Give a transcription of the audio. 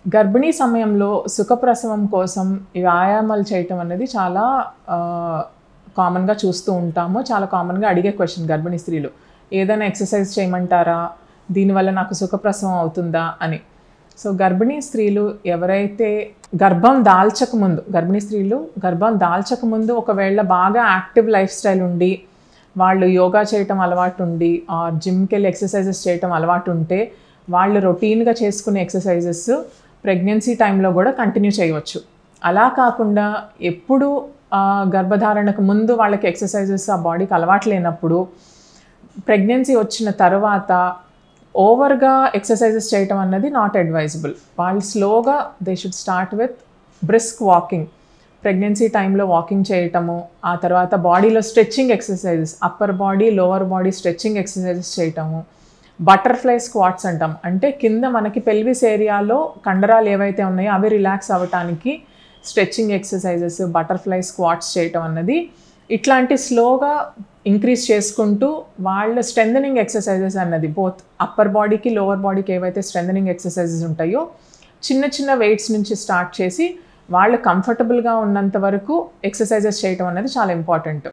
గర్భిణీ సమయంలో సుఖప్రసవం కోసం ఈ వ్యాయామాలు చేయటం అనేది చాలా కామన్‌గా చూస్తూ ఉంటాము. చాలా కామన్‌గా అడిగే క్వెషన్ గర్భిణీ స్త్రీలు. ఏదైనా ఎక్సర్‌సైజ్ చేయమంటారా? దీనివల్ల నాకు సుఖప్రసవం అవుతుందా అని. సో, గర్భిణీ స్త్రీలు ఎవరైతే గర్భిణీ స్త్రీలు గర్భం దాల్చకముందు ఒకవేళ బాగా యాక్టివ్ లైఫ్ స్టైల్ ఉండి, వాళ్ళు యోగా చేయటం అలవాటుండి, జిమ్‌కెళ్ళి ఎక్సర్‌సైజెస్ చేయటం అలవాటుంటే, వాళ్ళు రొటీన్‌గా చేసుకునే ఎక్సర్‌సైజెస్ ప్రెగ్నెన్సీ టైంలో కూడా కంటిన్యూ చేయవచ్చు. అలా కాకుండా ఎప్పుడు గర్భధారణకు ముందు వాళ్ళకి ఎక్సర్‌సైజెస్ ఆ బాడీకి అలవాటు లేనప్పుడు, ప్రెగ్నెన్సీ వచ్చిన తర్వాత ఓవర్‌గా ఎక్సర్‌సైజెస్ చేయటం అన్నది నాట్ అడ్వైజబుల్. వాళ్ళు స్లోగా they should start with brisk walking. Pregnancy టైంలో వాకింగ్ చేయటము, ఆ తర్వాత బాడీలో stretching exercises, upper body, lower body stretching exercises చేయటము. బటర్‌ఫ్లై స్క్వాట్స్ అంటాం. అంటే కింద మనకి పెల్విస్ ఏరియాలో కండరాలు ఏవైతే ఉన్నాయో అవి రిలాక్స్ అవ్వటానికి స్ట్రెచ్చింగ్ ఎక్సర్‌సైజెస్, బటర్‌ఫ్లై స్క్వాట్స్ చేయటం అన్నది ఇట్లాంటి స్లోగా ఇంక్రీజ్ చేసుకుంటూ వాళ్ళ స్ట్రెంథెనింగ్ ఎక్సర్‌సైజెస్ అన్నది బోత్ అప్పర్ బాడీకి, లోవర్ బాడీకి ఏవైతే స్ట్రెంథెనింగ్ ఎక్సర్‌సైజెస్ ఉంటాయో చిన్న చిన్న వెయిట్స్ నుంచి స్టార్ట్ చేసి వాళ్ళు కంఫర్టబుల్‌గా ఉన్నంత వరకు ఎక్సర్‌సైజెస్ చేయటం అనేది చాలా ఇంపార్టెంట్.